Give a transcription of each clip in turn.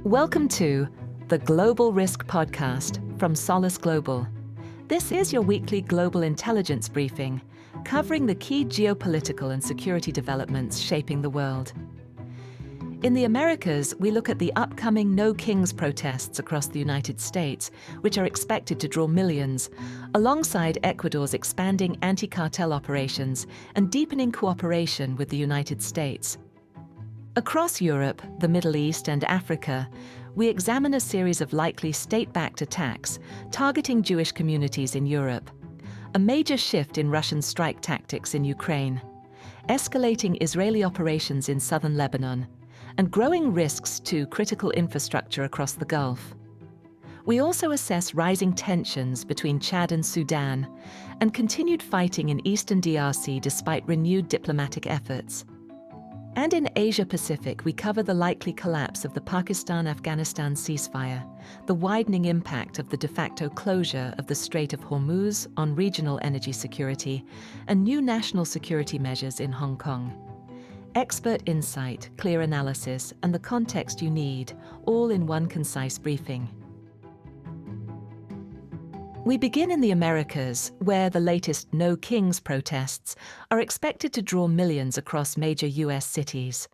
Welcome to the Global Risk Podcast from Solace Global. This is your weekly global intelligence briefing, covering the key geopolitical and security developments shaping the world. In the Americas, we look at the upcoming No Kings protests across the United States, which are expected to draw millions, alongside Ecuador's expanding anti-cartel operations and deepening cooperation with the United States. Across Europe, the Middle East, and Africa, we examine a series of likely state-backed attacks targeting Jewish communities in Europe, a major shift in Russian strike tactics in Ukraine, escalating Israeli operations in southern Lebanon, and growing risks to critical infrastructure across the Gulf. We also assess rising tensions between Chad and Sudan and continued fighting in eastern DRC despite renewed diplomatic efforts. And in Asia-Pacific, we cover the likely collapse of the Pakistan-Afghanistan ceasefire, the widening impact of the de facto closure of the Strait of Hormuz on regional energy security, and new national security measures in Hong Kong. Expert insight, clear analysis, and the context you need, all in one concise briefing. We begin in the Americas, where the latest No Kings protests are expected to draw millions across major U.S. cities.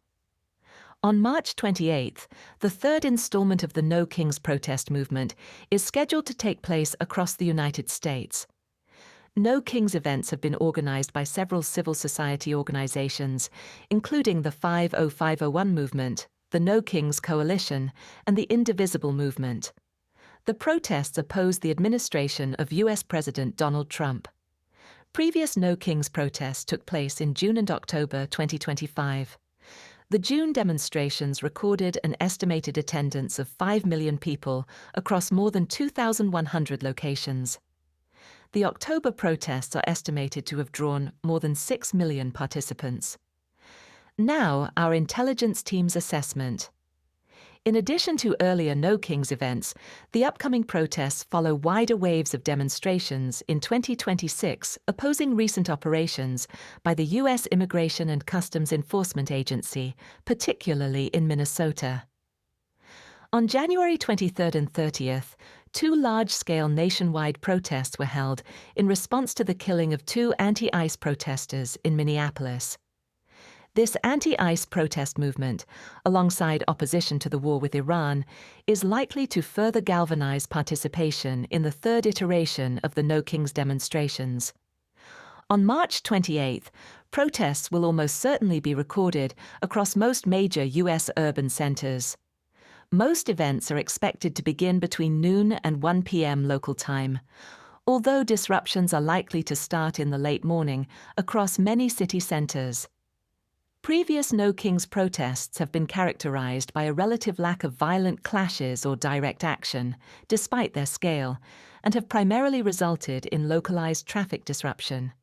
On March 28th, the third installment of the No Kings protest movement is scheduled to take place across the United States. No Kings events have been organized by several civil society organizations, including the 50501 movement, the No Kings Coalition, and the Indivisible movement. The protests oppose the administration of U.S. President Donald Trump. Previous No Kings protests took place in June and October 2025. The June demonstrations recorded an estimated attendance of 5 million people across more than 2,100 locations. The October protests are estimated to have drawn more than 6 million participants. Now, our intelligence team's assessment. In addition to earlier No Kings events, the upcoming protests follow wider waves of demonstrations in 2026 opposing recent operations by the U.S. Immigration and Customs Enforcement Agency, particularly in Minnesota. On January 23rd and 30th, two large-scale nationwide protests were held in response to the killing of two anti-ICE protesters in Minneapolis. This anti-ICE protest movement, alongside opposition to the war with Iran, is likely to further galvanize participation in the third iteration of the No Kings demonstrations. On March 28th, protests will almost certainly be recorded across most major U.S. urban centers. Most events are expected to begin between noon and 1 p.m. local time, although disruptions are likely to start in the late morning across many city centers. Previous No Kings protests have been characterized by a relative lack of violent clashes or direct action, despite their scale, and have primarily resulted in localized traffic disruption.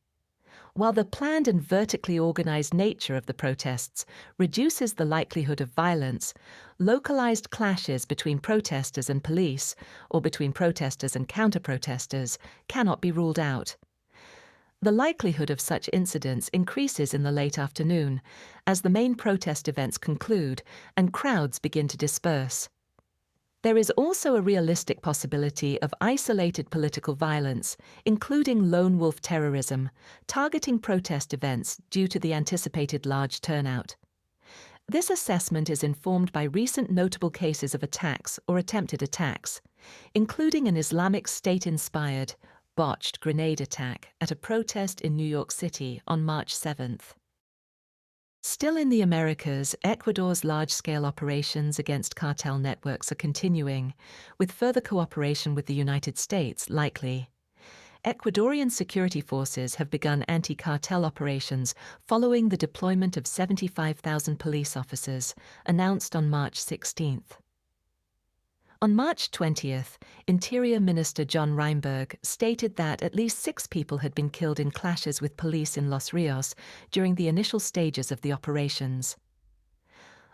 While the planned and vertically organized nature of the protests reduces the likelihood of violence, localized clashes between protesters and police, or between protesters and counter-protesters, cannot be ruled out. The likelihood of such incidents increases in the late afternoon, as the main protest events conclude and crowds begin to disperse. There is also a realistic possibility of isolated political violence, including lone wolf terrorism, targeting protest events due to the anticipated large turnout. This assessment is informed by recent notable cases of attacks or attempted attacks, including an Islamic State-inspired, botched grenade attack at a protest in New York City on March 7th. Still in the Americas, Ecuador's large-scale operations against cartel networks are continuing, with further cooperation with the United States likely. Ecuadorian security forces have begun anti-cartel operations following the deployment of 75,000 police officers, announced on March 16th. On March 20th, Interior Minister John Reinberg stated that at least 6 people had been killed in clashes with police in Los Rios during the initial stages of the operations.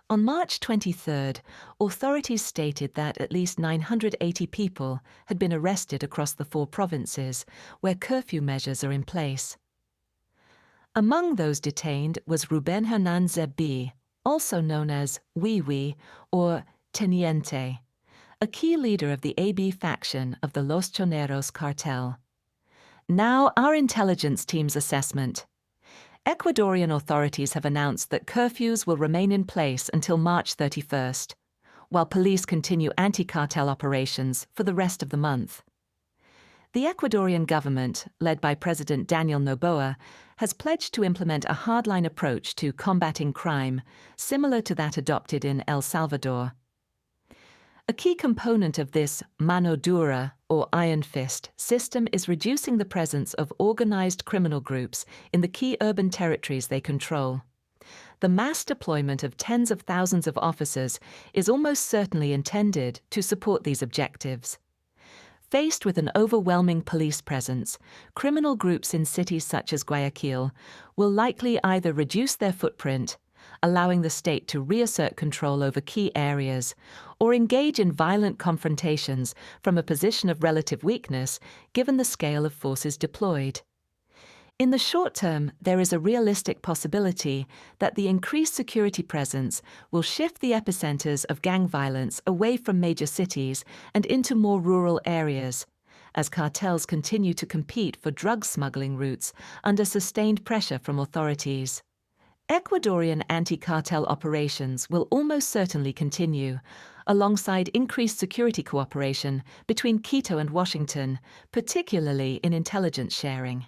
On March 23rd, authorities stated that at least 980 people had been arrested across the 4 provinces, where curfew measures are in place. Among those detained was Ruben Hernan Zebi, also known as Wee Wee or Teniente, a key leader of the AB faction of the Los Choneros cartel. Now, our intelligence team's assessment. Ecuadorian authorities have announced that curfews will remain in place until March 31st, while police continue anti-cartel operations for the rest of the month. The Ecuadorian government, led by President Daniel Noboa, has pledged to implement a hardline approach to combating crime, similar to that adopted in El Salvador. A key component of this mano dura, or iron fist, system is reducing the presence of organized criminal groups in the key urban territories they control. The mass deployment of tens of thousands of officers is almost certainly intended to support these objectives. Faced with an overwhelming police presence, criminal groups in cities such as Guayaquil will likely either reduce their footprint, allowing the state to reassert control over key areas, or engage in violent confrontations from a position of relative weakness given the scale of forces deployed. In the short term, there is a realistic possibility that the increased security presence will shift the epicenters of gang violence away from major cities and into more rural areas, as cartels continue to compete for drug smuggling routes under sustained pressure from authorities. Ecuadorian anti-cartel operations will almost certainly continue, alongside increased security cooperation between Quito and Washington, particularly in intelligence sharing.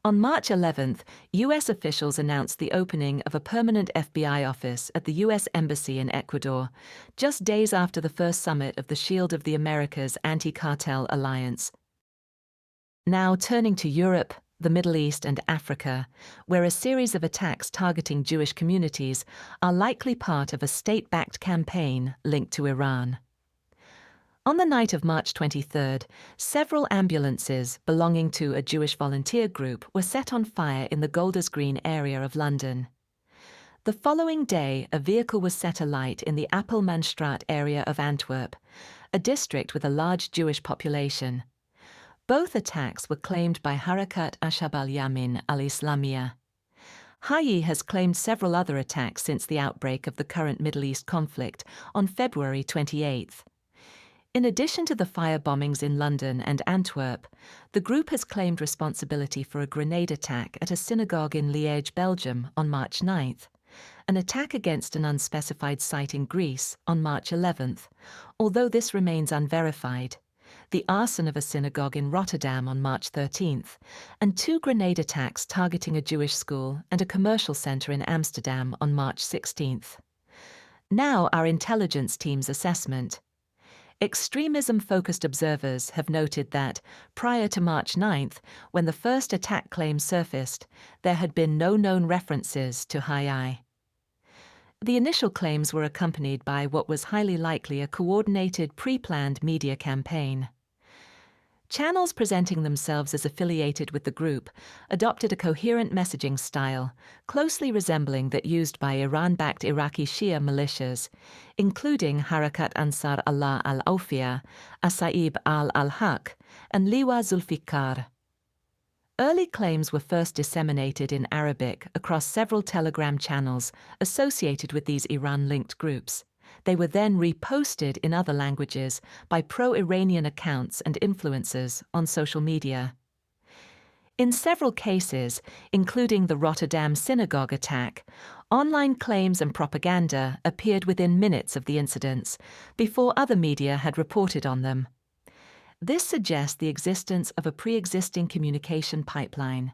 On March 11th, U.S. officials announced the opening of a permanent FBI office at the U.S. Embassy in Ecuador, just days after the first summit of the Shield of the Americas Anti-Cartel Alliance. Now turning to Europe, the Middle East and Africa, where a series of attacks targeting Jewish communities are likely part of a state-backed campaign linked to Iran. On the night of March 23rd, several ambulances belonging to a Jewish volunteer group were set on fire in the Golders Green area of London. The following day, a vehicle was set alight in the Appelmanstraat area of Antwerp, a district with a large Jewish population. Both attacks were claimed by Harakat Ashab al-Yamin al-Islamiyah. Hayy has claimed several other attacks since the outbreak of the current Middle East conflict on February 28th. In addition to the fire bombings in London and Antwerp, the group has claimed responsibility for a grenade attack at a synagogue in Liège, Belgium on March 9th, an attack against an unspecified site in Greece on March 11th, although this remains unverified, the arson of a synagogue in Rotterdam on March 13th, and 2 grenade attacks targeting a Jewish school and a commercial centre in Amsterdam on March 16th. Now our intelligence team's assessment. Extremism-focused observers have noted that, prior to March 9th, when the first attack claims surfaced, there had been no known references to Hayy. The initial claims were accompanied by what was highly likely a coordinated, pre-planned media campaign. Channels presenting themselves as affiliated with the group adopted a coherent messaging style, closely resembling that used by Iran-backed Iraqi Shia militias, including Harakat Ansar Allah al-Awfiya, Asaib al-Haq, and Liwa Zulfikar. Early claims were first disseminated in Arabic across several Telegram channels associated with these Iran-linked groups. They were then reposted in other languages by pro-Iranian accounts and influencers on social media. In several cases, including the Rotterdam synagogue attack, online claims and propaganda appeared within minutes of the incidents, before other media had reported on them. This suggests the existence of a pre-existing communication pipeline.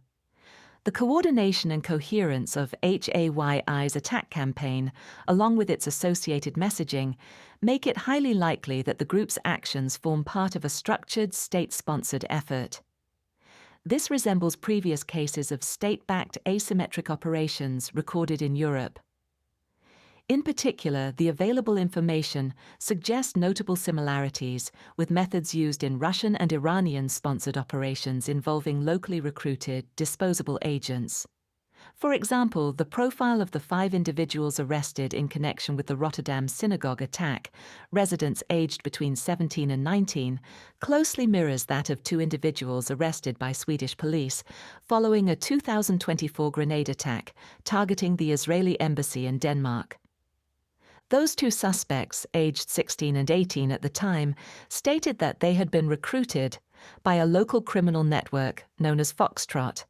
The coordination and coherence of HAYI's attack campaign, along with its associated messaging, make it highly likely that the group's actions form part of a structured, state-sponsored effort. This resembles previous cases of state-backed asymmetric operations recorded in Europe. In particular, the available information suggests notable similarities with methods used in Russian and Iranian-sponsored operations involving locally recruited, disposable agents. For example, the profile of the 5 individuals arrested in connection with the Rotterdam synagogue attack, residents aged between 17 and 19, closely mirrors that of 2 individuals arrested by Swedish police following a 2024 grenade attack targeting the Israeli embassy in Denmark. Those two suspects, aged 16 and 18 at the time, stated that they had been recruited by a local criminal network known as Foxtrot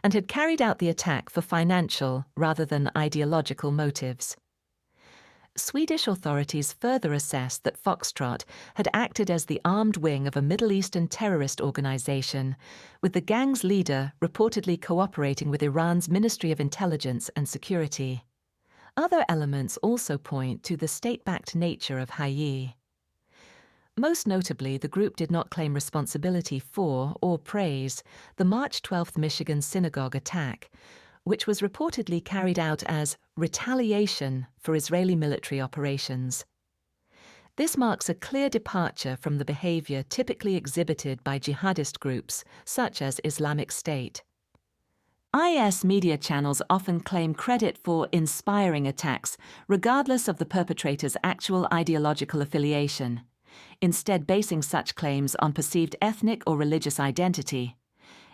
and had carried out the attack for financial rather than ideological motives. Swedish authorities further assessed that Foxtrot had acted as the armed wing of a Middle Eastern terrorist organization, with the gang's leader reportedly cooperating with Iran's Ministry of Intelligence and Security. Other elements also point to the state-backed nature of Hayy. Most notably, the group did not claim responsibility for or praise the March 12 Michigan synagogue attack, which was reportedly carried out as retaliation for Israeli military operations. This marks a clear departure from the behavior typically exhibited by jihadist groups such as Islamic State. IS media channels often claim credit for inspiring attacks, regardless of the perpetrator's actual ideological affiliation, instead basing such claims on perceived ethnic or religious identity.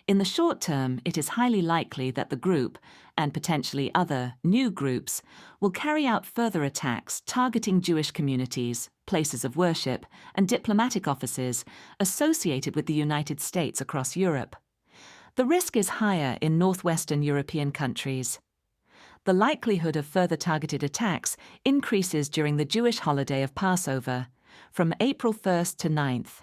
In the short term, it is highly likely that the group, and potentially other new groups, will carry out further attacks targeting Jewish communities, places of worship, and diplomatic offices associated with the United States across Europe. The risk is higher in northwestern European countries. The likelihood of further targeted attacks increases during the Jewish holiday of Passover, from April 1st to 9th.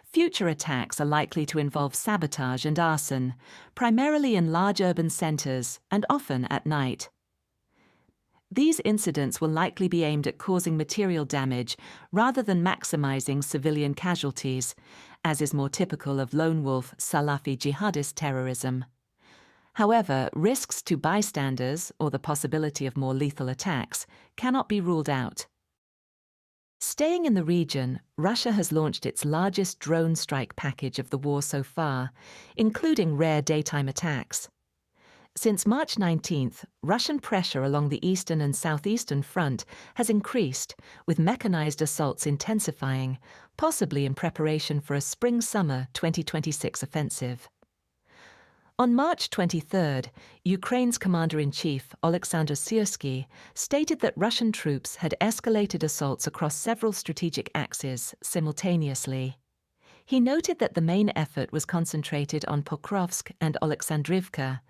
Future attacks are likely to involve sabotage and arson, primarily in large urban centers and often at night. These incidents will likely be aimed at causing material damage rather than maximizing civilian casualties, as is more typical of lone wolf Salafi jihadist terrorism. However, risks to bystanders or the possibility of more lethal attacks cannot be ruled out. Staying in the region, Russia has launched its largest drone strike package of the war so far, including rare daytime attacks. Since March 19th, Russian pressure along the eastern and southeastern front has increased, with mechanized assaults intensifying, possibly in preparation for a spring-summer 2026 offensive. On March 23rd, Ukraine's commander-in-chief, Oleksandr Syrsky, stated that Russian troops had escalated assaults across several strategic axes simultaneously. He noted that the main effort was concentrated on Pokrovsk and Oleksandrivka,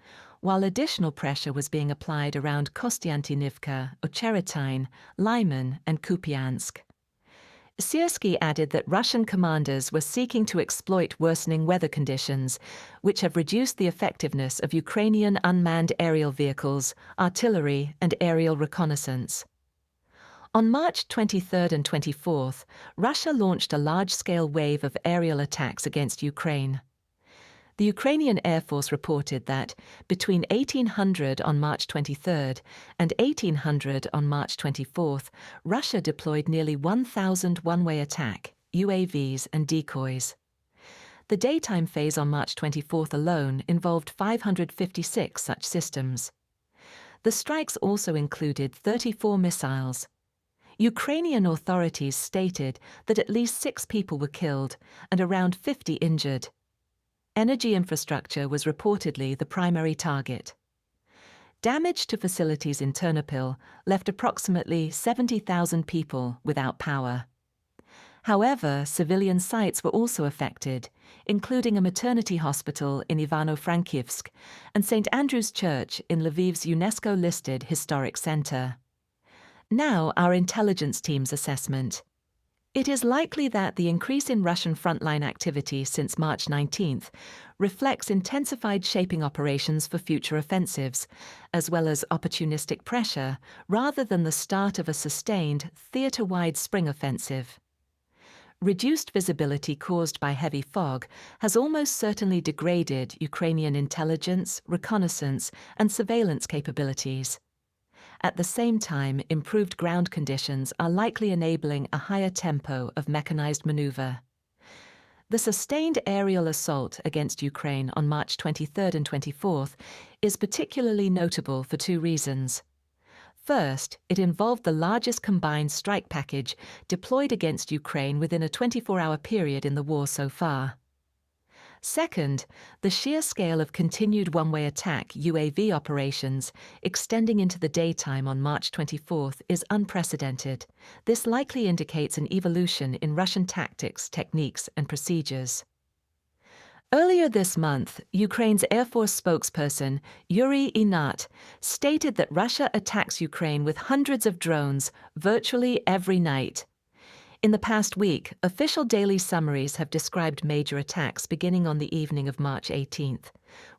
while additional pressure was being applied around Kostiantynivka, Ocheretine, Lyman, and Kupiansk. Syrsky added that Russian commanders were seeking to exploit worsening weather conditions, which have reduced the effectiveness of Ukrainian unmanned aerial vehicles, artillery, and aerial reconnaissance. On March 23rd and 24th, Russia launched a large-scale wave of aerial attacks against Ukraine. The Ukrainian Air Force reported that between 1800 on March 23rd and 1800 on March 24th, Russia deployed nearly 1,000 one-way attack, UAVs, and decoys. The daytime phase on March 24th alone involved 556 such systems. The strikes also included 34 missiles. Ukrainian authorities stated that at least 6 people were killed and around 50 injured. Energy infrastructure was reportedly the primary target. Damage to facilities in Ternopil left approximately 70,000 people without power. However, civilian sites were also affected, including a maternity hospital in Ivano-Frankivsk and St. Andrew's Church in Lviv's UNESCO-listed historic center. Now, our intelligence team's assessment. It is likely that the increase in Russian frontline activity since March 19th reflects intensified shaping operations for future offensives, as well as opportunistic pressure, rather than the start of a sustained, theater-wide spring offensive. Reduced visibility caused by heavy fog has almost certainly degraded Ukrainian intelligence, reconnaissance, and surveillance capabilities. At the same time, improved ground conditions are likely enabling a higher tempo of mechanized maneuver. The sustained aerial assault against Ukraine on March 23rd and 24th is particularly notable for 2 reasons. First, it involved the largest combined strike package deployed against Ukraine within a 24-hour period in the war so far. Second, the sheer scale of continued one-way attack UAV operations extending into the daytime on March 24th is unprecedented. This likely indicates an evolution in Russian tactics, techniques, and procedures. Earlier this month, Ukraine's Air Force spokesperson, Yuri Inat, stated that Russia attacks Ukraine with hundreds of drones virtually every night. In the past week, official daily summaries have described major attacks beginning on the evening of March 18th,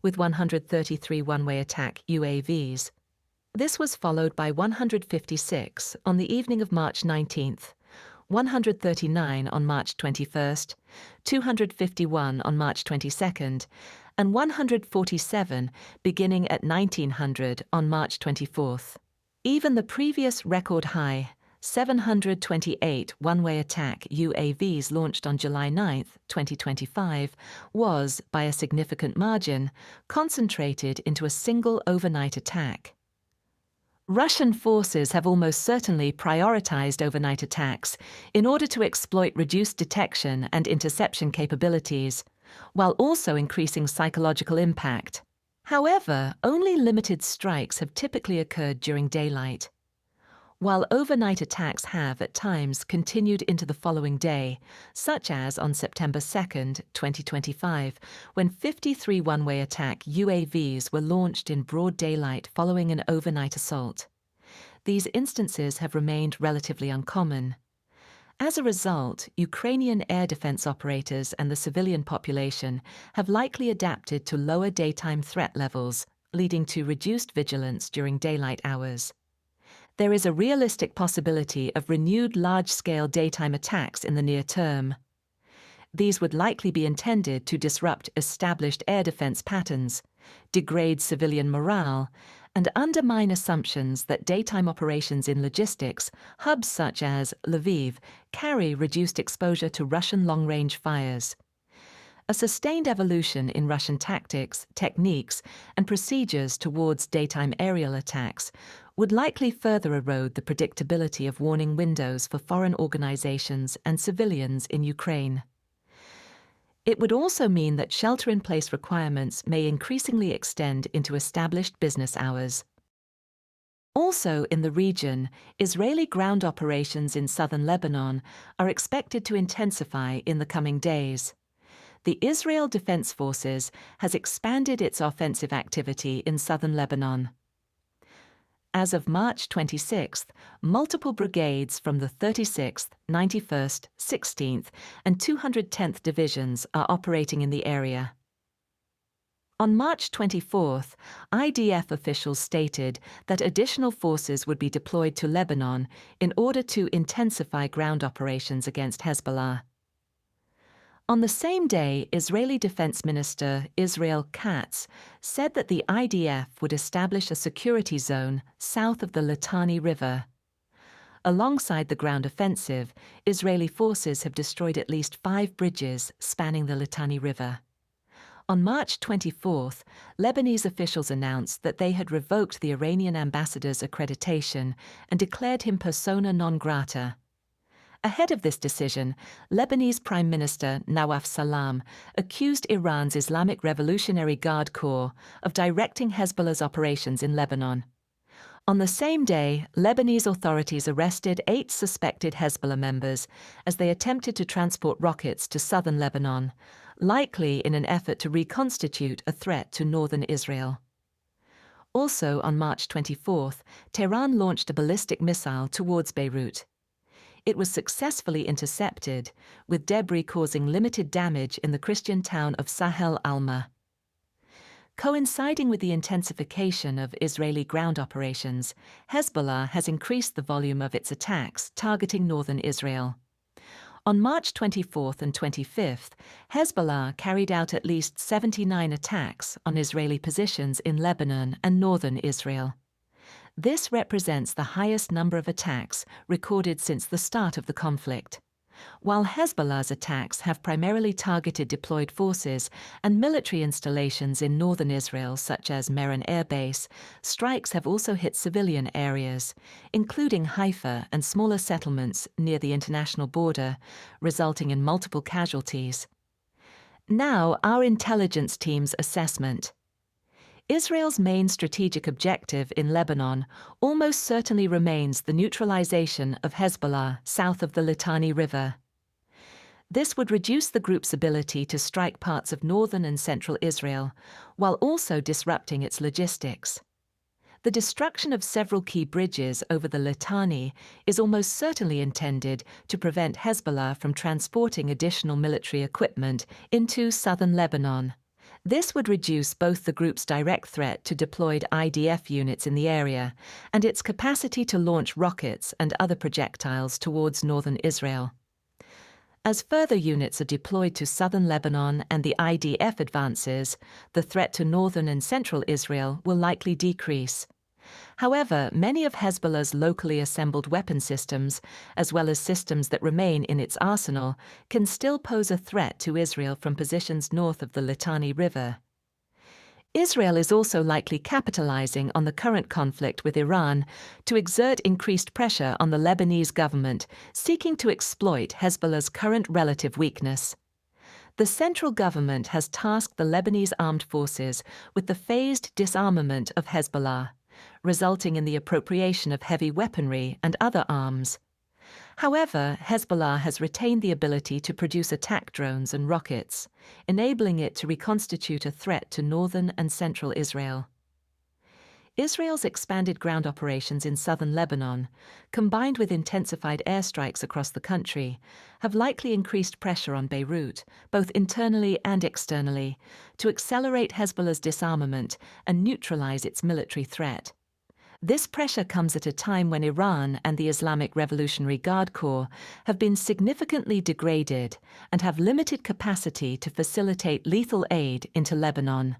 with 133 one-way attack UAVs. This was followed by 156 on the evening of March 19th, 139 on March 21st, 251 on March 22nd, and 147 beginning at 1900 on March 24th. Even the previous record high, 728 one-way attack UAVs launched on July 9, 2025, was, by a significant margin, concentrated into a single overnight attack. Russian forces have almost certainly prioritized overnight attacks in order to exploit reduced detection and interception capabilities, while also increasing psychological impact. However, only limited strikes have typically occurred during daylight. While overnight attacks have, at times, continued into the following day, such as on September 2, 2025, when 53 one-way attack UAVs were launched in broad daylight following an overnight assault. These instances have remained relatively uncommon. As a result, Ukrainian air defense operators and the civilian population have likely adapted to lower daytime threat levels, leading to reduced vigilance during daylight hours. There is a realistic possibility of renewed large-scale daytime attacks in the near term. These would likely be intended to disrupt established air defense patterns, degrade civilian morale, and undermine assumptions that daytime operations in logistics, hubs such as Lviv, carry reduced exposure to Russian long-range fires. A sustained evolution in Russian tactics, techniques, and procedures towards daytime aerial attacks would likely further erode the predictability of warning windows for foreign organizations and civilians in Ukraine. It would also mean that shelter-in-place requirements may increasingly extend into established business hours. Also in the region, Israeli ground operations in southern Lebanon are expected to intensify in the coming days. The Israel Defense Forces has expanded its offensive activity in southern Lebanon. As of March 26th, multiple brigades from the 36th, 91st, 16th, and 210th Divisions are operating in the area. On March 24th, IDF officials stated that additional forces would be deployed to Lebanon in order to intensify ground operations against Hezbollah. On the same day, Israeli Defense Minister Israel Katz said that the IDF would establish a security zone south of the Litani River. Alongside the ground offensive, Israeli forces have destroyed at least 5 bridges spanning the Litani River. On March 24th, Lebanese officials announced that they had revoked the Iranian ambassador's accreditation and declared him persona non grata. Ahead of this decision, Lebanese Prime Minister Nawaf Salam accused Iran's Islamic Revolutionary Guard Corps of directing Hezbollah's operations in Lebanon. On the same day, Lebanese authorities arrested 8 suspected Hezbollah members as they attempted to transport rockets to southern Lebanon, likely in an effort to reconstitute a threat to northern Israel. Also on March 24th, Tehran launched a ballistic missile towards Beirut. It was successfully intercepted, with debris causing limited damage in the Christian town of Sahel Alma. Coinciding with the intensification of Israeli ground operations, Hezbollah has increased the volume of its attacks targeting northern Israel. On March 24th and 25th, Hezbollah carried out at least 79 attacks on Israeli positions in Lebanon and northern Israel. This represents the highest number of attacks recorded since the start of the conflict. While Hezbollah's attacks have primarily targeted deployed forces and military installations in northern Israel, such as Meron Air Base, strikes have also hit civilian areas, including Haifa and smaller settlements near the international border, resulting in multiple casualties. Now, our intelligence team's assessment. Israel's main strategic objective in Lebanon almost certainly remains the neutralization of Hezbollah south of the Litani River. This would reduce the group's ability to strike parts of northern and central Israel, while also disrupting its logistics. The destruction of several key bridges over the Litani is almost certainly intended to prevent Hezbollah from transporting additional military equipment into southern Lebanon. This would reduce both the group's direct threat to deployed IDF units in the area and its capacity to launch rockets and other projectiles towards northern Israel. As further units are deployed to southern Lebanon and the IDF advances, the threat to northern and central Israel will likely decrease. However, many of Hezbollah's locally assembled weapon systems, as well as systems that remain in its arsenal, can still pose a threat to Israel from positions north of the Litani River. Israel is also likely capitalizing on the current conflict with Iran to exert increased pressure on the Lebanese government, seeking to exploit Hezbollah's current relative weakness. The central government has tasked the Lebanese armed forces with the phased disarmament of Hezbollah, resulting in the appropriation of heavy weaponry and other arms. However, Hezbollah has retained the ability to produce attack drones and rockets, enabling it to reconstitute a threat to northern and central Israel. Israel's expanded ground operations in southern Lebanon, combined with intensified airstrikes across the country, have likely increased pressure on Beirut, both internally and externally, to accelerate Hezbollah's disarmament and neutralize its military threat. This pressure comes at a time when Iran and the Islamic Revolutionary Guard Corps have been significantly degraded and have limited capacity to facilitate lethal aid into Lebanon.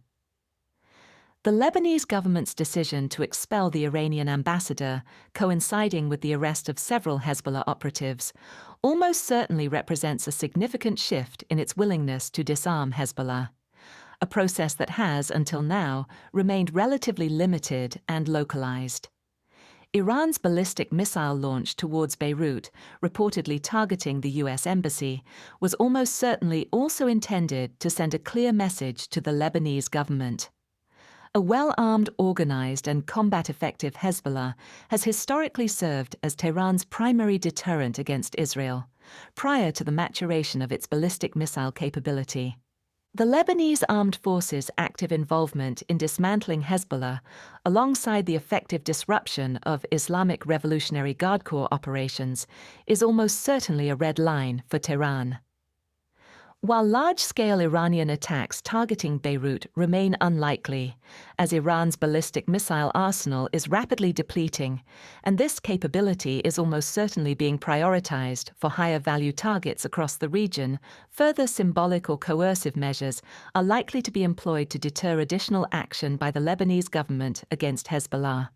The Lebanese government's decision to expel the Iranian ambassador, coinciding with the arrest of several Hezbollah operatives, almost certainly represents a significant shift in its willingness to disarm Hezbollah, a process that has, until now, remained relatively limited and localized. Iran's ballistic missile launch towards Beirut, reportedly targeting the U.S. embassy, was almost certainly also intended to send a clear message to the Lebanese government. A well-armed, organized, and combat-effective Hezbollah has historically served as Tehran's primary deterrent against Israel, prior to the maturation of its ballistic missile capability. The Lebanese armed forces' active involvement in dismantling Hezbollah, alongside the effective disruption of Islamic Revolutionary Guard Corps operations, is almost certainly a red line for Tehran. While large-scale Iranian attacks targeting Beirut remain unlikely, as Iran's ballistic missile arsenal is rapidly depleting, and this capability is almost certainly being prioritized for higher-value targets across the region, further symbolic or coercive measures are likely to be employed to deter additional action by the Lebanese government against Hezbollah.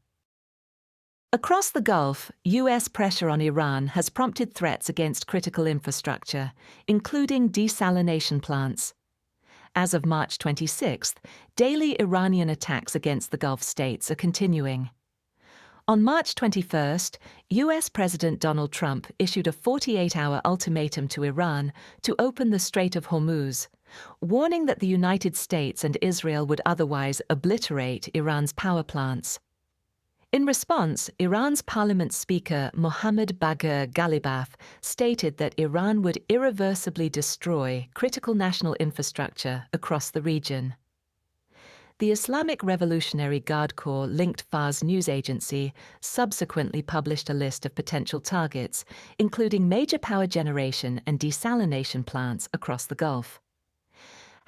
Across the Gulf, U.S. pressure on Iran has prompted threats against critical infrastructure, including desalination plants. As of March 26th, daily Iranian attacks against the Gulf states are continuing. On March 21st, U.S. President Donald Trump issued a 48-hour ultimatum to Iran to open the Strait of Hormuz, warning that the United States and Israel would otherwise obliterate Iran's power plants. In response, Iran's parliament speaker Mohammad Bagher Ghalibaf stated that Iran would irreversibly destroy critical national infrastructure across the region. The Islamic Revolutionary Guard Corps-linked Fars news agency subsequently published a list of potential targets, including major power generation and desalination plants across the Gulf.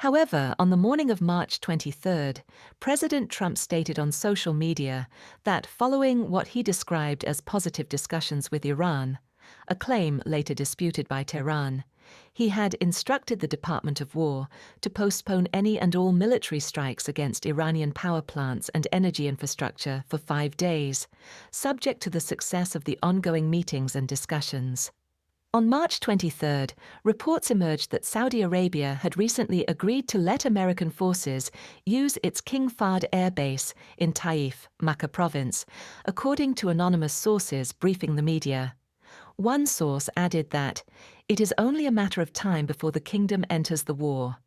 However, on the morning of March 23rd, President Trump stated on social media that following what he described as positive discussions with Iran, a claim later disputed by Tehran, he had instructed the Department of War to postpone any and all military strikes against Iranian power plants and energy infrastructure for 5 days, subject to the success of the ongoing meetings and discussions. On March 23rd, reports emerged that Saudi Arabia had recently agreed to let American forces use its King Fahd air base in Taif, Makkah province, according to anonymous sources briefing the media. One source added that, "It is only a matter of time before the kingdom enters the war."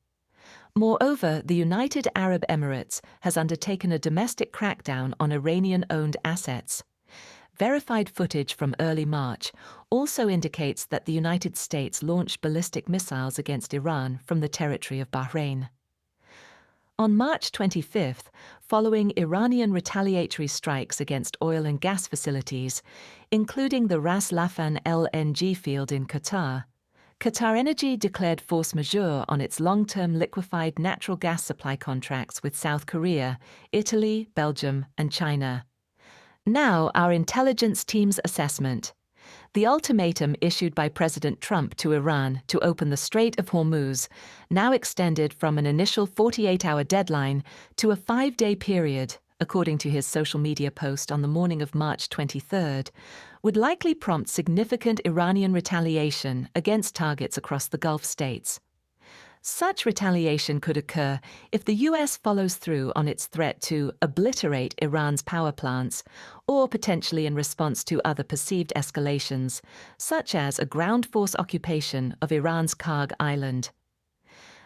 Moreover, the United Arab Emirates has undertaken a domestic crackdown on Iranian-owned assets. Verified footage from early March also indicates that the United States launched ballistic missiles against Iran from the territory of Bahrain. On March 25th, following Iranian retaliatory strikes against oil and gas facilities, including the Ras Laffan LNG field in Qatar, QatarEnergy declared force majeure on its long-term liquefied natural gas supply contracts with South Korea, Italy, Belgium, and China. Now, our intelligence team's assessment. The ultimatum issued by President Trump to Iran to open the Strait of Hormuz, now extended from an initial 48-hour deadline to a 5-day period, according to his social media post on the morning of March 23rd, would likely prompt significant Iranian retaliation against targets across the Gulf states. Such retaliation could occur if the U.S. follows through on its threat to obliterate Iran's power plants, or potentially in response to other perceived escalations, such as a ground force occupation of Iran's Karg Island.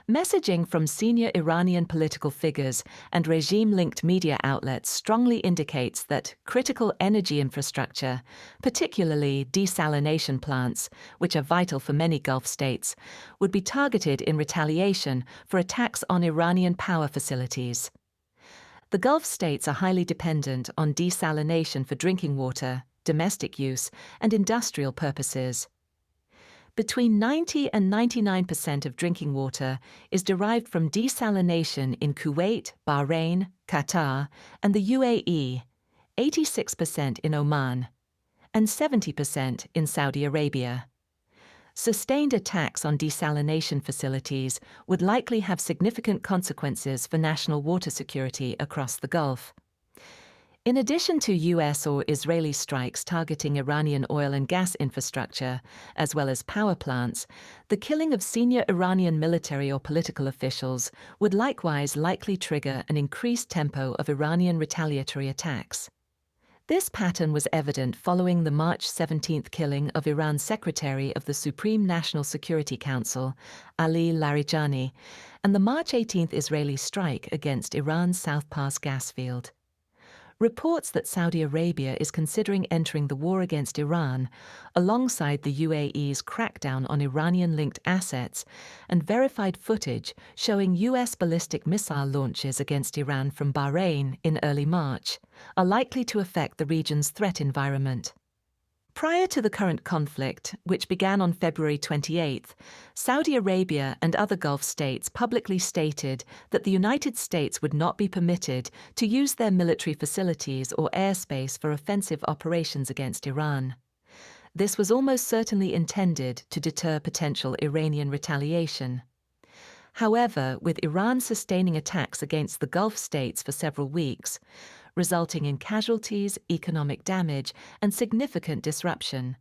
Messaging from senior Iranian political figures and regime-linked media outlets strongly indicates that critical energy infrastructure, particularly desalination plants, which are vital for many Gulf states, would be targeted in retaliation for attacks on Iranian power facilities. The Gulf states are highly dependent on desalination for drinking water, domestic use, and industrial purposes. Between 90 and 99% of drinking water is derived from desalination in Kuwait, Bahrain, Qatar, and the UAE, 86% in Oman, and 70% in Saudi Arabia. Sustained attacks on desalination facilities would likely have significant consequences for national water security across the Gulf. In addition to U.S. or Israeli strikes targeting Iranian oil and gas infrastructure, as well as power plants, the killing of senior Iranian military or political officials would likewise likely trigger an increased tempo of Iranian retaliatory attacks. This pattern was evident following the March 17th killing of Iran's Secretary of the Supreme National Security Council, Ali Larijani, and the March 18th Israeli strike against Iran's South Pass gas field. Reports that Saudi Arabia is considering entering the war against Iran, alongside the UAE's crackdown on Iranian-linked assets, and verified footage showing U.S. ballistic missile launches against Iran from Bahrain in early March, are likely to affect the region's threat environment. Prior to the current conflict, which began on February 28th, Saudi Arabia and other Gulf states publicly stated that the United States would not be permitted to use their military facilities or airspace for offensive operations against Iran. This was almost certainly intended to deter potential Iranian retaliation. However, with Iran sustaining attacks against the Gulf states for several weeks, resulting in casualties, economic damage, and significant disruption,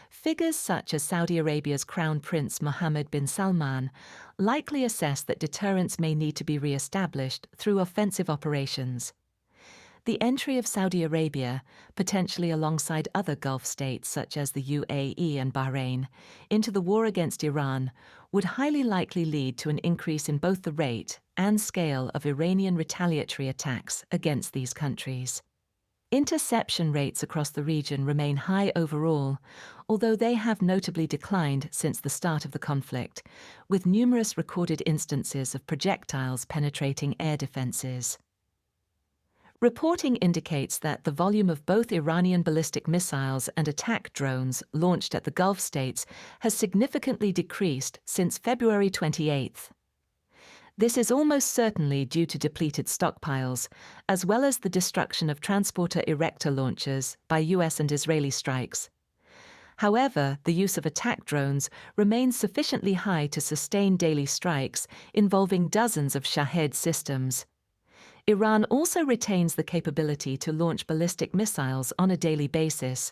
figures such as Saudi Arabia's Crown Prince Mohammed bin Salman likely assess that deterrence may need to be re-established through offensive operations. The entry of Saudi Arabia, potentially alongside other Gulf states such as the UAE and Bahrain, into the war against Iran would highly likely lead to an increase in both the rate and scale of Iranian retaliatory attacks against these countries. Interception rates across the region remain high overall, although they have notably declined since the start of the conflict, with numerous recorded instances of projectiles penetrating air defenses. Reporting indicates that the volume of both Iranian ballistic missiles and attack drones launched at the Gulf states has significantly decreased since February 28th. This is almost certainly due to depleted stockpiles, as well as the destruction of transporter Erector launchers by U.S. and Israeli strikes. However, the use of attack drones remains sufficiently high to sustain daily strikes involving dozens of Shahed systems. Iran also retains the capability to launch ballistic missiles on a daily basis,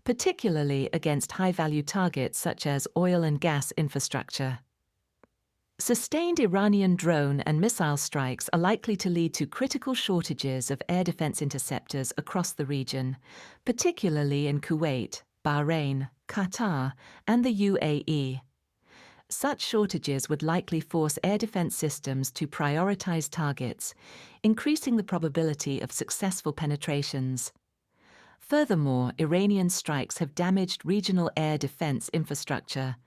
particularly against high-value targets such as oil and gas infrastructure. Sustained Iranian drone and missile strikes are likely to lead to critical shortages of air defense interceptors across the region, particularly in Kuwait, Bahrain, Qatar, and the UAE. such shortages would likely force air defense systems to prioritize targets, increasing the probability of successful penetrations. Furthermore, Iranian strikes have damaged regional air defense infrastructure,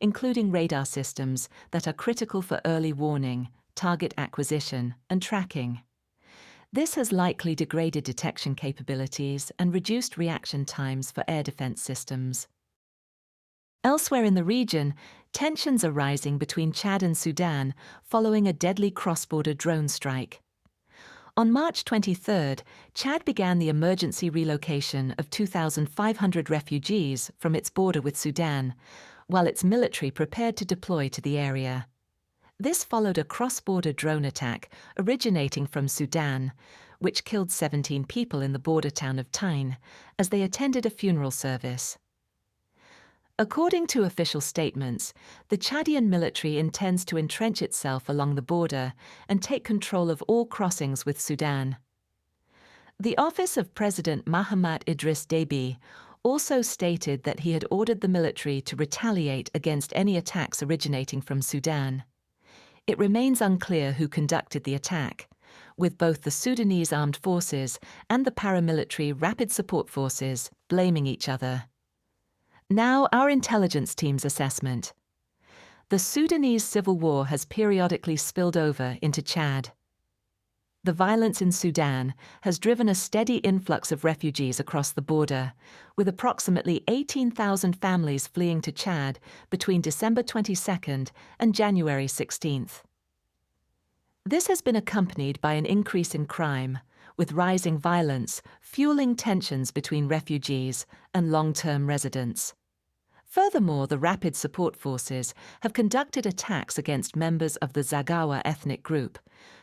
including radar systems that are critical for early warning, target acquisition, and tracking. This has likely degraded detection capabilities and reduced reaction times for air defense systems. Elsewhere in the region, tensions are rising between Chad and Sudan following a deadly cross-border drone strike. On March 23, Chad began the emergency relocation of 2,500 refugees from its border with Sudan, while its military prepared to deploy to the area. This followed a cross-border drone attack originating from Sudan, which killed 17 people in the border town of Tain as they attended a funeral service. According to official statements, the Chadian military intends to entrench itself along the border and take control of all crossings with Sudan. The office of President Mahamat Idris Deby also stated that he had ordered the military to retaliate against any attacks originating from Sudan. It remains unclear who conducted the attack, with both the Sudanese armed forces and the paramilitary Rapid Support Forces blaming each other. Now, our intelligence team's assessment. The Sudanese civil war has periodically spilled over into Chad. The violence in Sudan has driven a steady influx of refugees across the border, with approximately 18,000 families fleeing to Chad between December 22nd and January 16th. This has been accompanied by an increase in crime, with rising violence fueling tensions between refugees and long-term residents. Furthermore, the Rapid Support Forces have conducted attacks against members of the Zagawa ethnic group,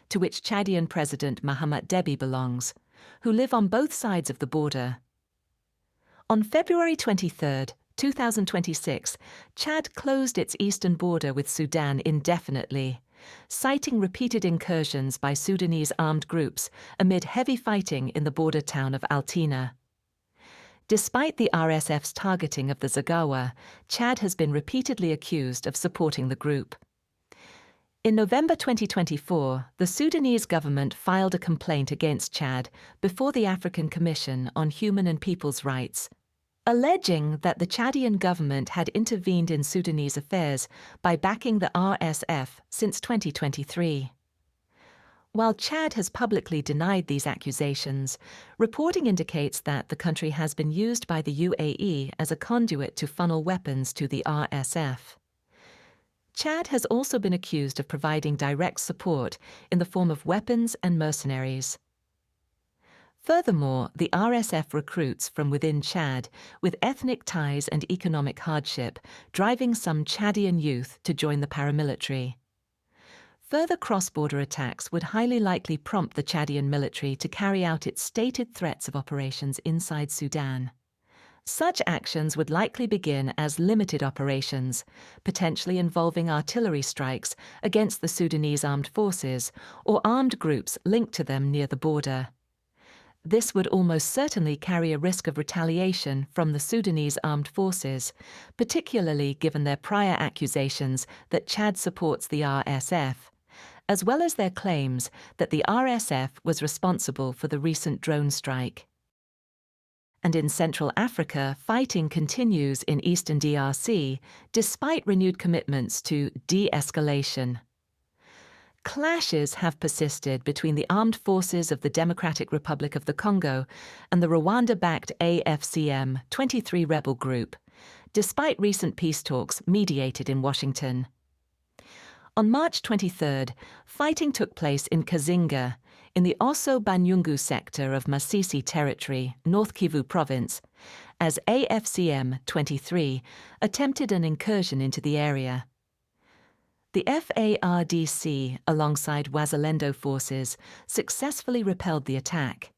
to which Chadian President Mahamat Deby belongs, who live on both sides of the border. On February 23, 2026, Chad closed its eastern border with Sudan indefinitely, citing repeated incursions by Sudanese armed groups amid heavy fighting in the border town of Altina. Despite the RSF's targeting of the Zagawa, Chad has been repeatedly accused of supporting the group. In November 2024, the Sudanese government filed a complaint against Chad before the African Commission on Human and People's Rights, alleging that the Chadian government had intervened in Sudanese affairs by backing the RSF since 2023. While Chad has publicly denied these accusations, reporting indicates that the country has been used by the UAE as a conduit to funnel weapons to the RSF. Chad has also been accused of providing direct support in the form of weapons and mercenaries. Furthermore, the RSF recruits from within Chad, with ethnic ties and economic hardship driving some Chadian youth to join the paramilitary. Further cross-border attacks would highly likely prompt the Chadian military to carry out its stated threats of operations inside Sudan. Such actions would likely begin as limited operations, potentially involving artillery strikes against the Sudanese armed forces or armed groups linked to them near the border. This would almost certainly carry a risk of retaliation from the Sudanese armed forces, particularly given their prior accusations that Chad supports the RSF, as well as their claims that the RSF was responsible for the recent drone strike. And in Central Africa, fighting continues in eastern DRC, despite renewed commitments to de-escalation. Clashes have persisted between the armed forces of the Democratic Republic of the Congo and the Rwanda-backed AFCM-23 rebel group, despite recent peace talks mediated in Washington. On March 23, fighting took place in Kazinga, in the Osso-Banyungu sector of Masisi Territory, North Kivu Province, as AFCM-23 attempted an incursion into the area. The FARDC, alongside Wazalendo forces, successfully repelled the attack.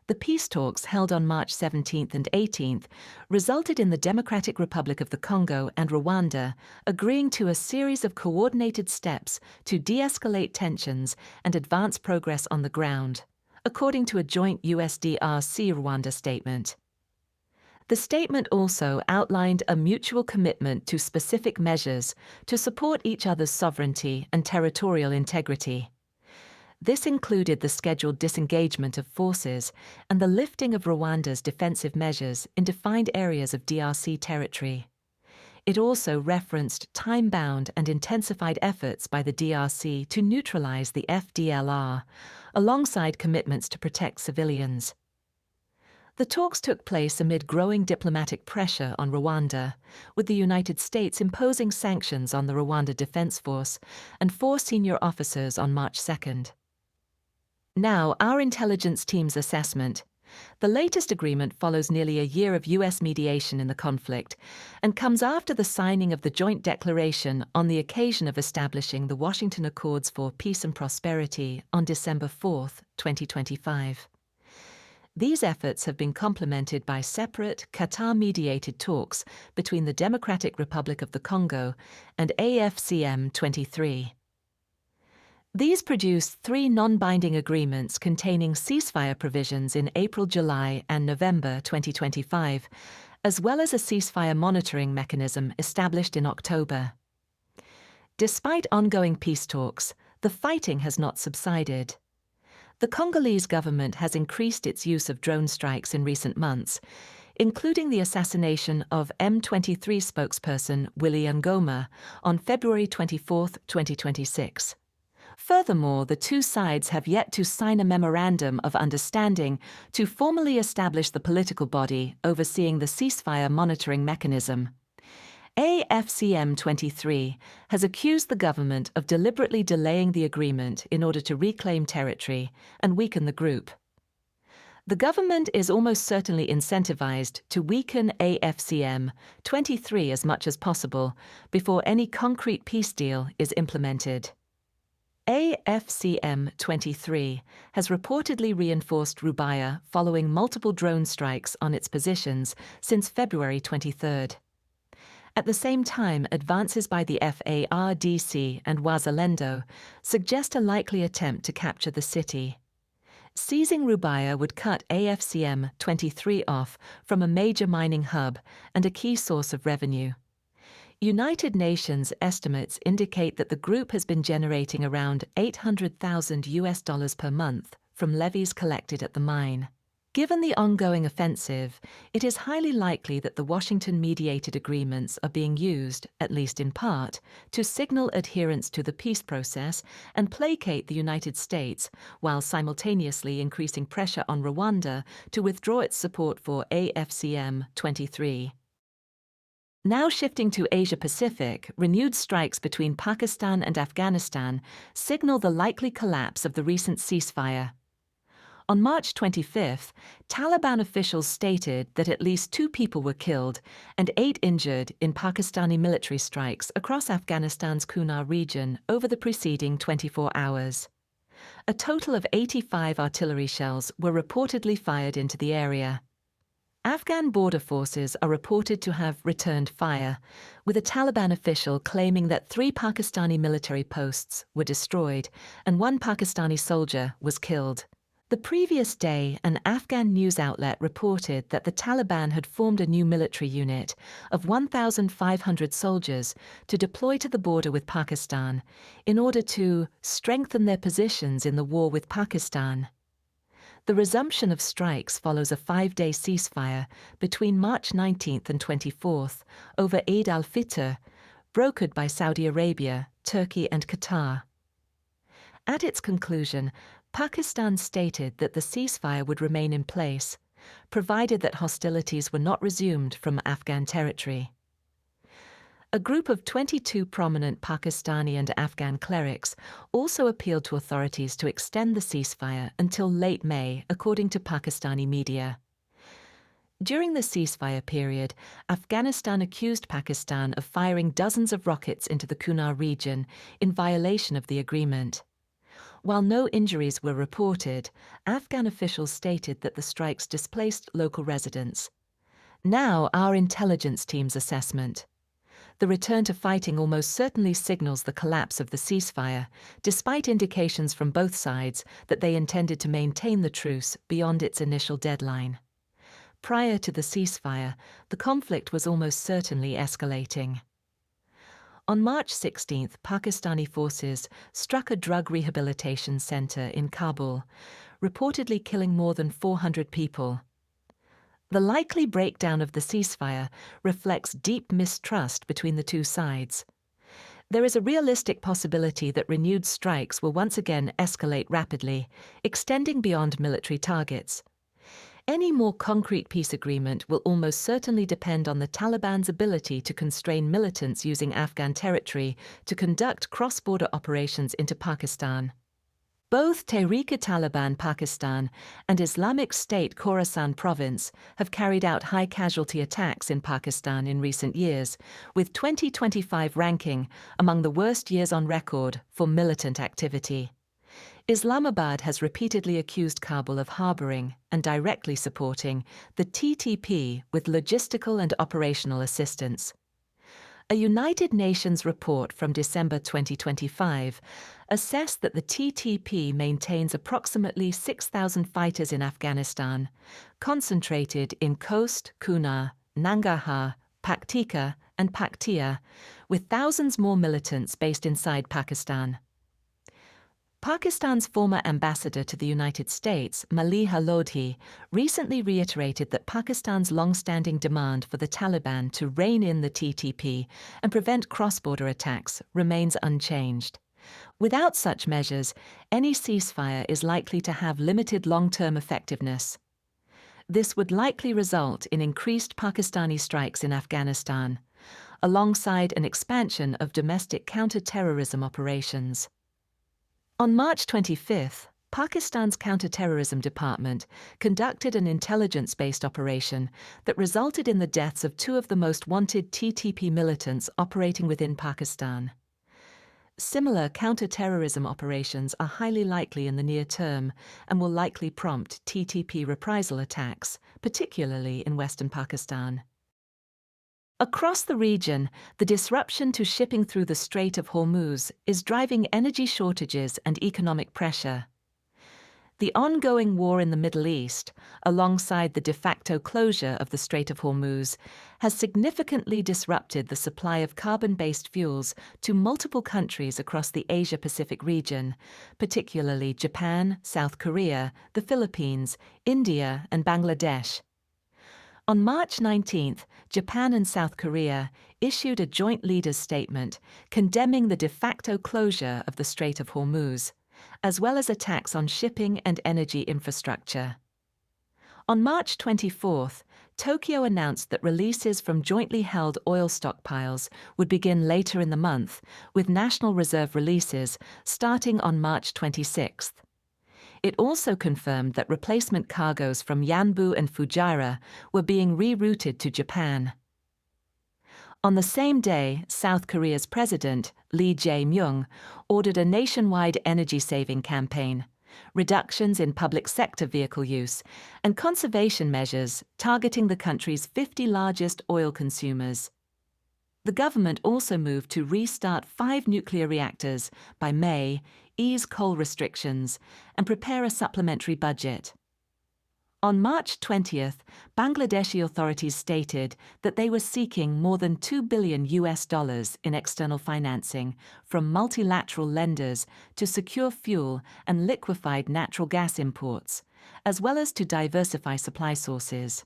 The peace talks held on March 17th and 18th resulted in the Democratic Republic of the Congo and Rwanda agreeing to a series of coordinated steps to de-escalate tensions and advance progress on the ground, according to a joint USDRC-Rwanda statement. The statement also outlined a mutual commitment to specific measures to support each other's sovereignty and territorial integrity. This included the scheduled disengagement of forces and the lifting of Rwanda's defensive measures in defined areas of DRC territory. It also referenced time-bound and intensified efforts by the DRC to neutralize the FDLR, alongside commitments to protect civilians. The talks took place amid growing diplomatic pressure on Rwanda, with the United States imposing sanctions on the Rwanda Defense Force and 4 senior officers on March 2nd. Now, our intelligence team's assessment. The latest agreement follows nearly a year of U.S. mediation in the conflict and comes after the signing of the joint declaration on the occasion of establishing the Washington Accords for Peace and Prosperity on December 4, 2025. These efforts have been complemented by separate, Qatar-mediated talks between the Democratic Republic of the Congo and AFCM-23. These produced 3 non-binding agreements containing ceasefire provisions in April, July, and November 2025, as well as a ceasefire monitoring mechanism established in October. Despite ongoing peace talks, the fighting has not subsided. The Congolese government has increased its use of drone strikes in recent months, including the assassination of M23 spokesperson Willy Ngoma on February 24, 2026. Furthermore, the two sides have yet to sign a memorandum of understanding to formally establish the political body overseeing the ceasefire monitoring mechanism. AFCM-23 has accused the government of deliberately delaying the agreement in order to reclaim territory and weaken the group. The government is almost certainly incentivized to weaken AFCM-23 as much as possible before any concrete peace deal is implemented. AFCM-23 has reportedly reinforced Rubaya following multiple drone strikes on its positions since February 23. At the same time, advances by the FARDC and Wazalendo suggest a likely attempt to capture the city. Seizing Rubaya would cut AFCM-23 off from a major mining hub and a key source of revenue. United Nations estimates indicate that the group has been generating around $800,000 per month from levies collected at the mine. Given the ongoing offensive, it is highly likely that the Washington-mediated agreements are being used, at least in part, to signal adherence to the peace process and placate the United States, while simultaneously increasing pressure on Rwanda to withdraw its support for AFCM-23. Now shifting to Asia-Pacific, renewed strikes between Pakistan and Afghanistan signal the likely collapse of the recent ceasefire. On March 25, Taliban officials stated that at least 2 people were killed and 8 injured in Pakistani military strikes across Afghanistan's Kunar region over the preceding 24 hours. A total of 85 artillery shells were reportedly fired into the area. Afghan border forces are reported to have returned fire, with a Taliban official claiming that 3 Pakistani military posts were destroyed and 1 Pakistani soldier was killed. The previous day, an Afghan news outlet reported that the Taliban had formed a new military unit of 1,500 soldiers to deploy to the border with Pakistan in order to strengthen their positions in the war with Pakistan. The resumption of strikes follows a 5-day ceasefire between March 19th and 24th over Eid al-Fitr, brokered by Saudi Arabia, Turkey and Qatar. At its conclusion, Pakistan stated that the ceasefire would remain in place, provided that hostilities were not resumed from Afghan territory. A group of 22 prominent Pakistani and Afghan clerics also appealed to authorities to extend the ceasefire until late May, according to Pakistani media. During the ceasefire period, Afghanistan accused Pakistan of firing dozens of rockets into the Kunar region in violation of the agreement. While no injuries were reported, Afghan officials stated that the strikes displaced local residents. Now, our intelligence team's assessment. The return to fighting almost certainly signals the collapse of the ceasefire, despite indications from both sides that they intended to maintain the truce beyond its initial deadline. Prior to the ceasefire, the conflict was almost certainly escalating. On March 16th, Pakistani forces struck a drug rehabilitation center in Kabul, reportedly killing more than 400 people. The likely breakdown of the ceasefire reflects deep mistrust between the two sides. There is a realistic possibility that renewed strikes will once again escalate rapidly, extending beyond military targets. Any more concrete peace agreement will almost certainly depend on the Taliban's ability to constrain militants using Afghan territory to conduct cross-border operations into Pakistan. Both Tehrik-e-Taliban Pakistan and Islamic State Khorasan province have carried out high-casualty attacks in Pakistan in recent years, with 2025 ranking among the worst years on record for militant activity. Islamabad has repeatedly accused Kabul of harboring and directly supporting the TTP with logistical and operational assistance. A United Nations report from December 2025 assessed that the TTP maintains approximately 6,000 fighters in Afghanistan, concentrated in Khost, Kunar, Nangarhar, Paktika, and Paktia, with thousands more militants based inside Pakistan. Pakistan's former ambassador to the United States, Maliha Lodhi, recently reiterated that Pakistan's long-standing demand for the Taliban to rein in the TTP and prevent cross-border attacks remains unchanged. Without such measures, any ceasefire is likely to have limited long-term effectiveness. This would likely result in increased Pakistani strikes in Afghanistan, alongside an expansion of domestic counter-terrorism operations. On March 25th, Pakistan's Counterterrorism Department conducted an intelligence-based operation that resulted in the deaths of two of the most wanted TTP militants operating within Pakistan. Similar counter-terrorism operations are highly likely in the near term and will likely prompt TTP reprisal attacks, particularly in western Pakistan. Across the region, the disruption to shipping through the Strait of Hormuz is driving energy shortages and economic pressure. The ongoing war in the Middle East, alongside the de facto closure of the Strait of Hormuz, has significantly disrupted the supply of carbon-based fuels to multiple countries across the Asia-Pacific region, particularly Japan, South Korea, the Philippines, India, and Bangladesh. On March 19th, Japan and South Korea issued a joint leaders' statement condemning the de facto closure of the Strait of Hormuz, as well as attacks on shipping and energy infrastructure. On March 24th, Tokyo announced that releases from jointly held oil stockpiles would begin later in the month, with National Reserve releases starting on March 26th. It also confirmed that replacement cargoes from Yanbu and Fujairah were being rerouted to Japan. On the same day, South Korea's president, Lee Jae-myung, ordered a nationwide energy-saving campaign, reductions in public sector vehicle use, and conservation measures targeting the country's 50 largest oil consumers. The government also moved to restart 5 nuclear reactors by May, ease coal restrictions, and prepare a supplementary budget. On March 20th, Bangladeshi authorities stated that they were seeking more than $2 billion in external financing from multilateral lenders to secure fuel and liquefied natural gas imports, as well as to diversify supply sources.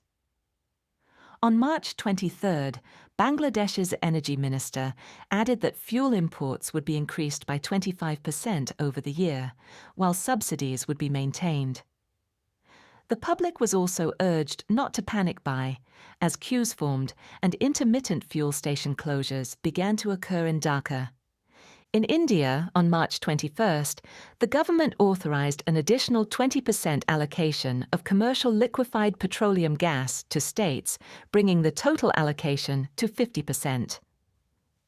On March 23rd, Bangladesh's energy minister added that fuel imports would be increased by 25% over the year, while subsidies would be maintained. The public was also urged not to panic buy, as queues formed and intermittent fuel station closures began to occur in Dhaka. In India, on March 21st, the government authorized an additional 20% allocation of commercial liquefied petroleum gas to states, bringing the total allocation to 50%.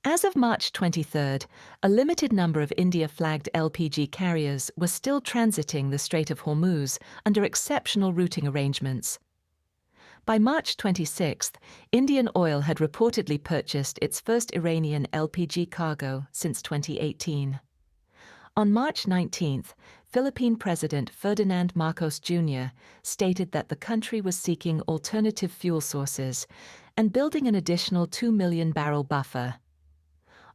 As of March 23rd, a limited number of India-flagged LPG carriers were still transiting the Strait of Hormuz under exceptional routing arrangements. By March 26th, Indian Oil had reportedly purchased its first Iranian LPG cargo since 2018. On March 19th, Philippine President Ferdinand Marcos Jr. stated that the country was seeking alternative fuel sources and building an additional 2 million barrel buffer.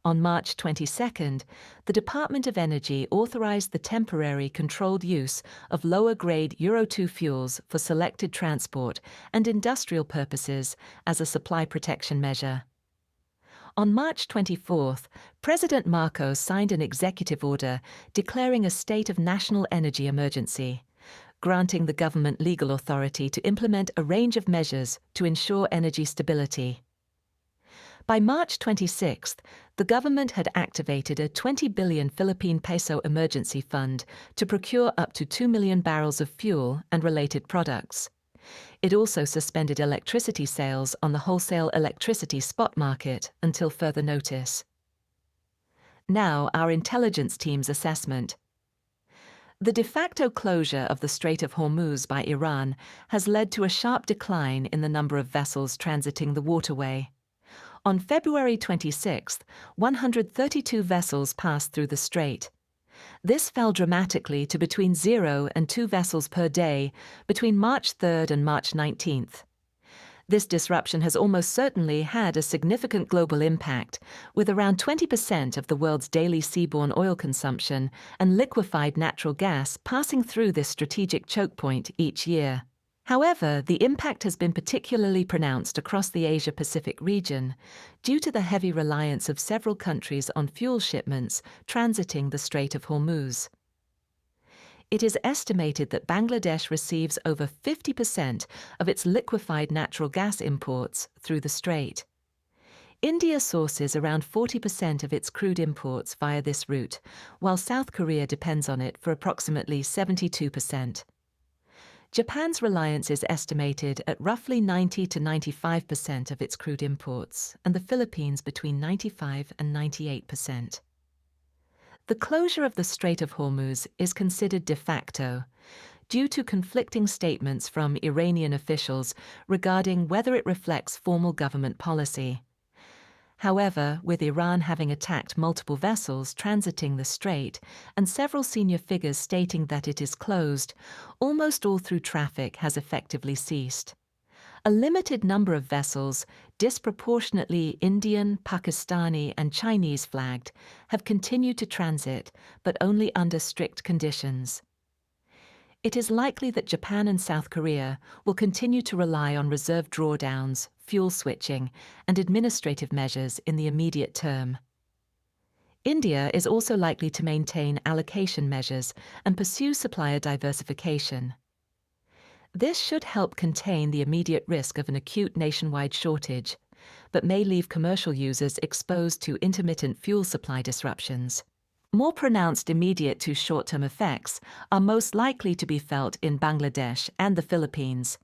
On March 22, the Department of Energy authorized the temporary controlled use of lower-grade Euro 2 fuels for selected transport and industrial purposes as a supply protection measure. On March 24, President Marcos signed an executive order declaring a state of national energy emergency, granting the government legal authority to implement a range of measures to ensure energy stability. By March 26, the government had activated a 20 billion Philippine peso emergency fund to procure up to 2 million barrels of fuel and related products. It also suspended electricity sales on the wholesale electricity spot market until further notice. Now, our intelligence team's assessment. The de facto closure of the Strait of Hormuz by Iran has led to a sharp decline in the number of vessels transiting the waterway. On February 26, 132 vessels passed through the strait. This fell dramatically to between 0 and 2 vessels per day between March 3 and March 19. This disruption has almost certainly had a significant global impact, with around 20% of the world's daily seaborne oil consumption and liquefied natural gas passing through this strategic choke point each year. However, the impact has been particularly pronounced across the Asia-Pacific region due to the heavy reliance of several countries on fuel shipments transiting the Strait of Hormuz. It is estimated that Bangladesh receives over 50% of its liquefied natural gas imports through the strait. India sources around 40% of its crude imports via this route, while South Korea depends on it for approximately 72%. Japan's reliance is estimated at roughly 90 to 95% of its crude imports, and the Philippines between 95 and 98%. The closure of the Strait of Hormuz is considered de facto, due to conflicting statements from Iranian officials regarding whether it reflects formal government policy. However, with Iran having attacked multiple vessels transiting the strait and several senior figures stating that it is closed, almost all through traffic has effectively ceased. A limited number of vessels, disproportionately Indian, Pakistani, and Chinese flagged, have continued to transit, but only under strict conditions. It is likely that Japan and South Korea will continue to rely on reserve drawdowns, fuel switching, and administrative measures in the immediate term. India is also likely to maintain allocation measures and pursue supplier diversification. This should help contain the immediate risk of an acute nationwide shortage, but may leave commercial users exposed to intermittent fuel supply disruptions. More pronounced immediate to short-term effects are most likely to be felt in Bangladesh and the Philippines.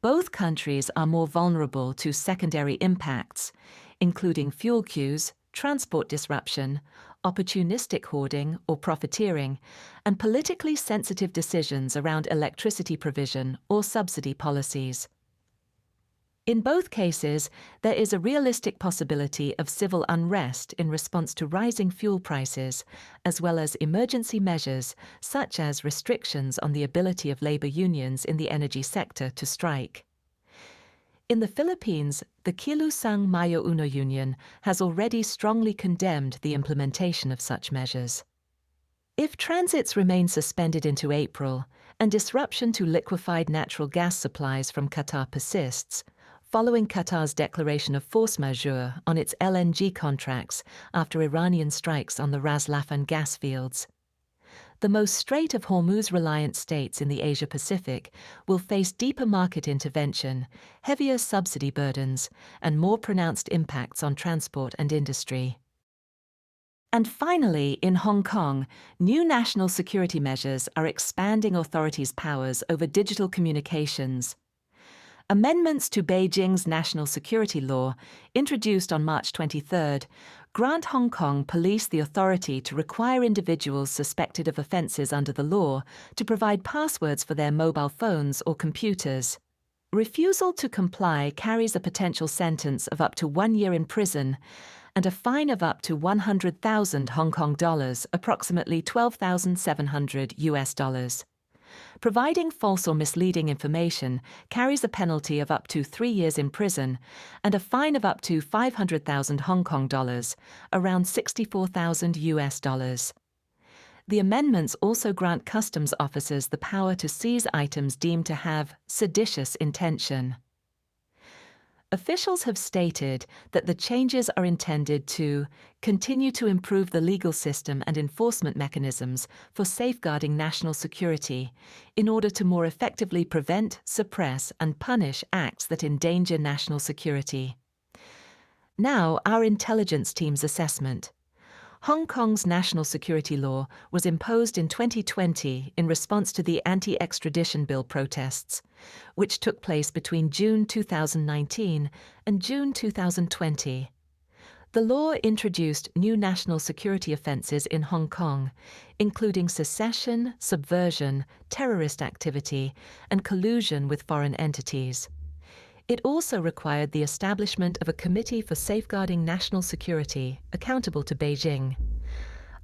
Both countries are more vulnerable to secondary impacts, including fuel queues, transport disruption, opportunistic hoarding or profiteering, and politically sensitive decisions around electricity provision or subsidy policies. In both cases, there is a realistic possibility of civil unrest in response to rising fuel prices, as well as emergency measures such as restrictions on the ability of labor unions in the energy sector to strike. In the Philippines, the Kilusang Mayo Uno Union has already strongly condemned the implementation of such measures. If transits remain suspended into April and disruption to liquefied natural gas supplies from Qatar persists, following Qatar's declaration of force majeure on its LNG contracts after Iranian strikes on the Ras Laffan gas fields, the most Strait of Hormuz-reliant states in the Asia-Pacific will face deeper market intervention, heavier subsidy burdens, and more pronounced impacts on transport and industry. And finally, in Hong Kong, new national security measures are expanding authorities' powers over digital communications. Amendments to Beijing's national security law, introduced on March 23, grant Hong Kong police the authority to require individuals suspected of offences under the law to provide passwords for their mobile phones or computers. Refusal to comply carries a potential sentence of up to 1 year in prison, and a fine of up to 100,000 Hong Kong dollars, approximately $12,700. Providing false or misleading information carries a penalty of up to 3 years in prison and a fine of up to 500,000 Hong Kong dollars, around $64,000. The amendments also grant customs officers the power to seize items deemed to have seditious intention. Officials have stated that the changes are intended to continue to improve the legal system and enforcement mechanisms for safeguarding national security in order to more effectively prevent, suppress, and punish acts that endanger national security. Now, our intelligence team's assessment. Hong Kong's national security law was imposed in 2020 in response to the anti-extradition bill protests, which took place between June 2019 and June 2020. The law introduced new national security offences in Hong Kong, including secession, subversion, terrorist activity, and collusion with foreign entities. It also required the establishment of a Committee for Safeguarding National Security, accountable to Beijing.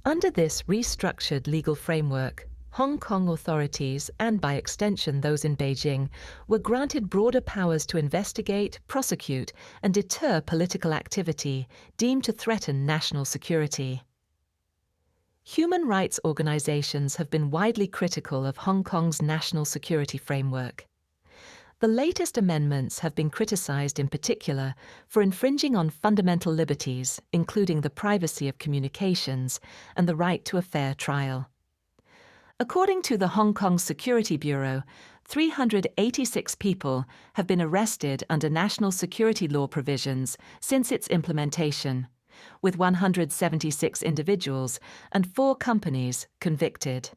Under this restructured legal framework, Hong Kong authorities, and by extension those in Beijing, were granted broader powers to investigate, prosecute, and deter political activity deemed to threaten national security. Human rights organizations have been widely critical of Hong Kong's national security framework. The latest amendments have been criticized in particular for infringing on fundamental liberties, including the privacy of communications and the right to a fair trial. According to the Hong Kong Security Bureau, 386 people have been arrested under national security law provisions since its implementation, with 176 individuals and 4 companies convicted.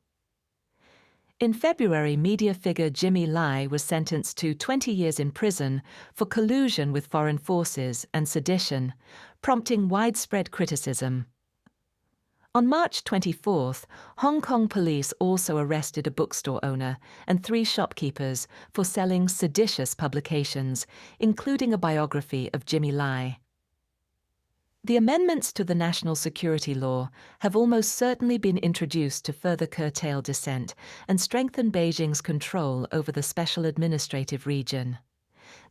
In February, media figure Jimmy Lai was sentenced to 20 years in prison for collusion with foreign forces and sedition, prompting widespread criticism. On March 24th, Hong Kong police also arrested a bookstore owner and 3 shopkeepers for selling seditious publications, including a biography of Jimmy Lai. The amendments to the national security law have almost certainly been introduced to further curtail dissent and strengthen Beijing's control over the special administrative region.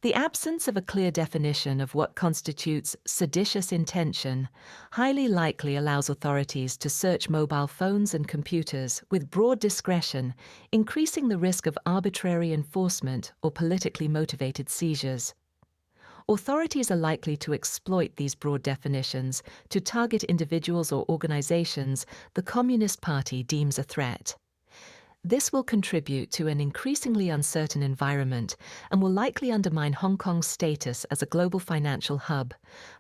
The absence of a clear definition of what constitutes seditious intention highly likely allows authorities to search mobile phones and computers with broad discretion, increasing the risk of arbitrary enforcement or politically motivated seizures. Authorities are likely to exploit these broad definitions to target individuals or organizations the Communist Party deems a threat. This will contribute to an increasingly uncertain environment and will likely undermine Hong Kong's status as a global financial hub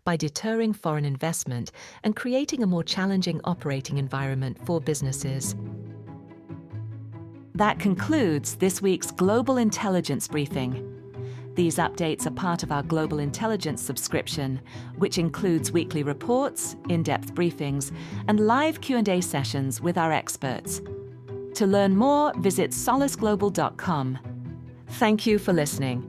by deterring foreign investment and creating a more challenging operating environment for businesses. That concludes this week's Global Intelligence Briefing. These updates are part of our Global Intelligence subscription, which includes weekly reports, in-depth briefings, and live Q&A sessions with our experts. To learn more, visit solisglobal.com. Thank you for listening.